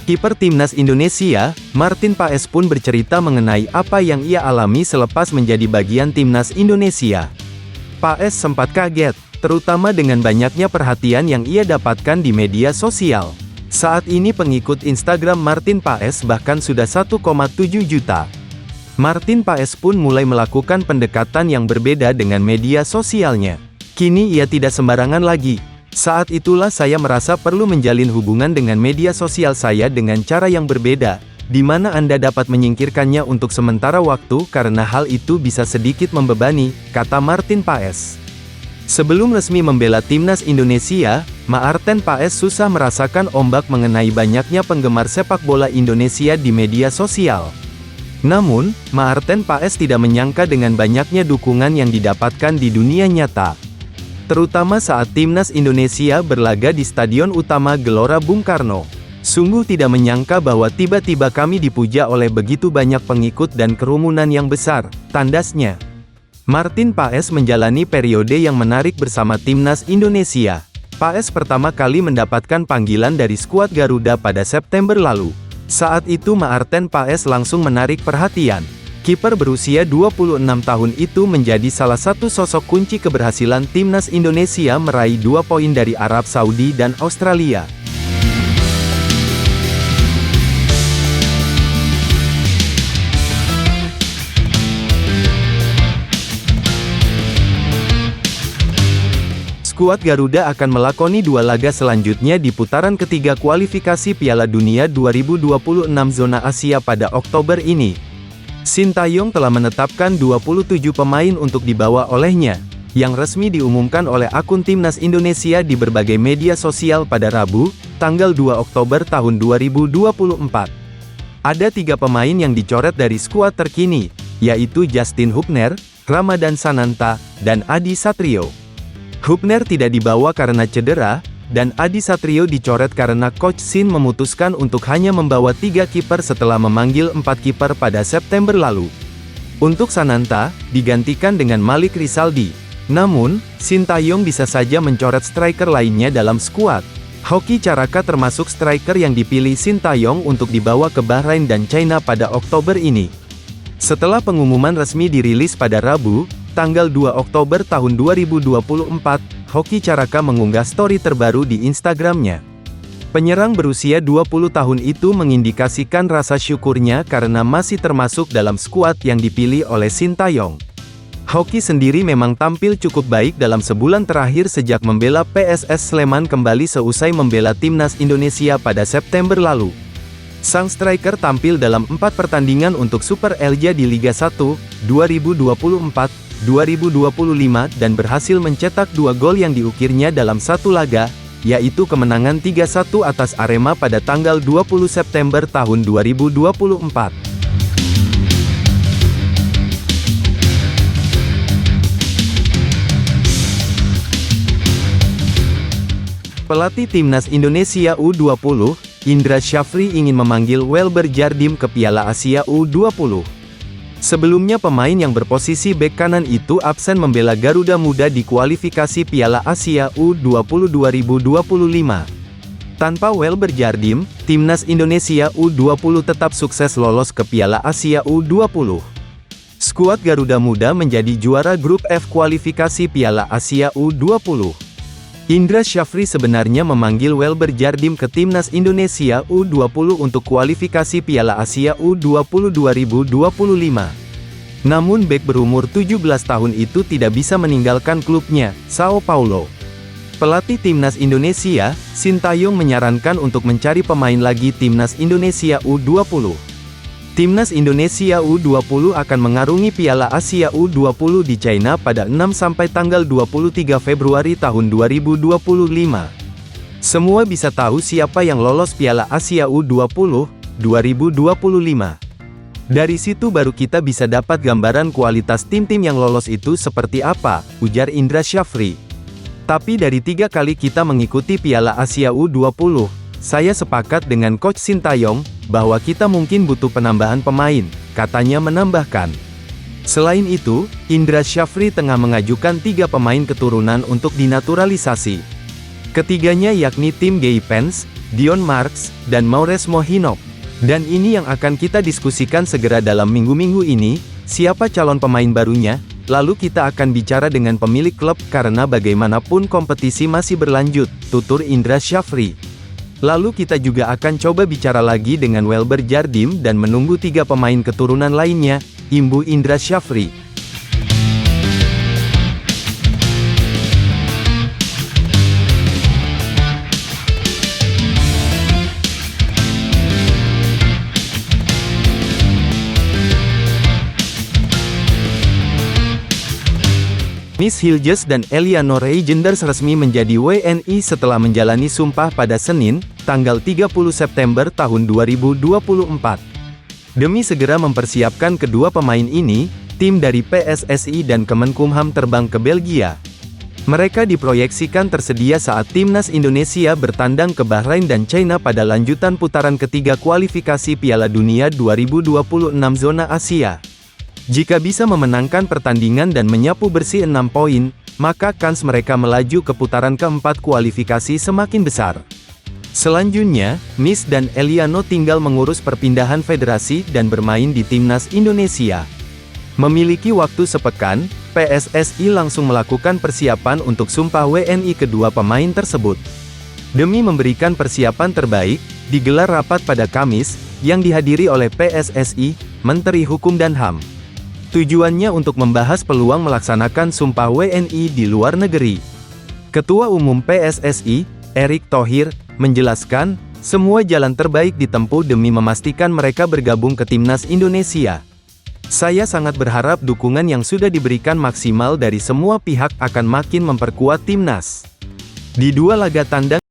Kiper timnas Indonesia, Martin Paes pun bercerita mengenai apa yang ia alami selepas menjadi bagian timnas Indonesia. Paes sempat kaget, terutama dengan banyaknya perhatian yang ia dapatkan di media sosial. Saat ini pengikut Instagram Martin Paes bahkan sudah 1,7 juta. Martin Paes pun mulai melakukan pendekatan yang berbeda dengan media sosialnya. Kini ia tidak sembarangan lagi. Saat itulah saya merasa perlu menjalin hubungan dengan media sosial saya dengan cara yang berbeda, di mana Anda dapat menyingkirkannya untuk sementara waktu karena hal itu bisa sedikit membebani, kata Martin Paes. Sebelum resmi membela timnas Indonesia, Martin Paes susah merasakan ombak mengenai banyaknya penggemar sepak bola Indonesia di media sosial. Namun, Martin Paes tidak menyangka dengan banyaknya dukungan yang didapatkan di dunia nyata. Terutama saat timnas Indonesia berlaga di Stadion Utama Gelora Bung Karno. Sungguh tidak menyangka bahwa tiba-tiba kami dipuja oleh begitu banyak pengikut dan kerumunan yang besar, tandasnya. Martin Paes menjalani periode yang menarik bersama timnas Indonesia. Paes pertama kali mendapatkan panggilan dari skuad Garuda pada September lalu. Saat itu Martin Paes langsung menarik perhatian. Kiper berusia 26 tahun itu menjadi salah satu sosok kunci keberhasilan timnas Indonesia meraih 2 poin dari Arab Saudi dan Australia. Skuad Garuda akan melakoni 2 laga selanjutnya di putaran ketiga kualifikasi Piala Dunia 2026 zona Asia pada Oktober ini. Sintayong telah menetapkan 27 pemain untuk dibawa olehnya, yang resmi diumumkan oleh akun timnas Indonesia di berbagai media sosial pada Rabu, tanggal 2 Oktober tahun 2024. Ada 3 pemain yang dicoret dari skuad terkini, yaitu Justin Hubner, Ramadan Sananta, dan Adi Satrio. Hubner tidak dibawa karena cedera, dan Adi Satrio dicoret karena Coach Shin memutuskan untuk hanya membawa 3 kiper setelah memanggil 4 kiper pada September lalu. Untuk Sananta, digantikan dengan Malik Rizaldi. Namun, Sintayong bisa saja mencoret striker lainnya dalam skuad. Hoki Caraka termasuk striker yang dipilih Sintayong untuk dibawa ke Bahrain dan China pada Oktober ini. Setelah pengumuman resmi dirilis pada Rabu, tanggal 2 Oktober tahun 2024, Hoki Caraka mengunggah story terbaru di Instagramnya. Penyerang berusia 20 tahun itu mengindikasikan rasa syukurnya karena masih termasuk dalam skuad yang dipilih oleh Sintayong. Hoki sendiri memang tampil cukup baik dalam sebulan terakhir sejak membela PSS Sleman kembali seusai membela timnas Indonesia pada September lalu. Sang striker tampil dalam 4 pertandingan untuk Super Elja di Liga 1, 2024, 2025 dan berhasil mencetak 2 gol yang diukirnya dalam 1 laga, yaitu kemenangan 3-1 atas Arema pada tanggal 20 September tahun 2024. Pelatih timnas Indonesia U20, Indra Syafri ingin memanggil Welber Jardim ke Piala Asia U20. Sebelumnya pemain yang berposisi bek kanan itu absen membela Garuda Muda di kualifikasi Piala Asia U20 2025. Tanpa Welber Jardim, timnas Indonesia U20 tetap sukses lolos ke Piala Asia U20. Skuad Garuda Muda menjadi juara grup F kualifikasi Piala Asia U20. Indra Syafri sebenarnya memanggil Welber Jardim ke timnas Indonesia U20 untuk kualifikasi Piala Asia U20 2025. Namun bek berumur 17 tahun itu tidak bisa meninggalkan klubnya, Sao Paulo. Pelatih timnas Indonesia, Sintayong menyarankan untuk mencari pemain lagi timnas Indonesia U20. Timnas Indonesia U20 akan mengarungi Piala Asia U20 di China pada 6 sampai tanggal 23 Februari tahun 2025. Semua bisa tahu siapa yang lolos Piala Asia U20 2025. Dari situ baru kita bisa dapat gambaran kualitas tim-tim yang lolos itu seperti apa, ujar Indra Syafri. Tapi dari 3 kali kita mengikuti Piala Asia U20, saya sepakat dengan Coach Sintayong, bahwa kita mungkin butuh penambahan pemain, katanya menambahkan. Selain itu, Indra Syafri tengah mengajukan 3 pemain keturunan untuk dinaturalisasi. Ketiganya yakni Tim Gaypens, Dion Marks, dan Maures Mohinok. Dan ini yang akan kita diskusikan segera dalam minggu-minggu ini, siapa calon pemain barunya, lalu kita akan bicara dengan pemilik klub karena bagaimanapun kompetisi masih berlanjut, tutur Indra Syafri. Lalu kita juga akan coba bicara lagi dengan Welber Jardim dan menunggu 3 pemain keturunan lainnya, imbu Indra Syafri. Miss Hilges dan Eleanor Reijenders resmi menjadi WNI setelah menjalani sumpah pada Senin, tanggal 30 September tahun 2024. Demi segera mempersiapkan kedua pemain ini, tim dari PSSI dan Kemenkumham terbang ke Belgia. Mereka diproyeksikan tersedia saat Timnas Indonesia bertandang ke Bahrain dan China pada lanjutan putaran ketiga kualifikasi Piala Dunia 2026 zona Asia. Jika bisa memenangkan pertandingan dan menyapu bersih 6 poin, maka kans mereka melaju ke putaran keempat kualifikasi semakin besar. Selanjutnya, Miss dan Eliano tinggal mengurus perpindahan federasi dan bermain di Timnas Indonesia. Memiliki waktu sepekan, PSSI langsung melakukan persiapan untuk sumpah WNI kedua pemain tersebut. Demi memberikan persiapan terbaik, digelar rapat pada Kamis, yang dihadiri oleh PSSI, Menteri Hukum dan HAM. Tujuannya untuk membahas peluang melaksanakan sumpah WNI di luar negeri. Ketua Umum PSSI, Erick Thohir, menjelaskan, semua jalan terbaik ditempuh demi memastikan mereka bergabung ke Timnas Indonesia. Saya sangat berharap dukungan yang sudah diberikan maksimal dari semua pihak akan makin memperkuat Timnas. Di 2 laga tandang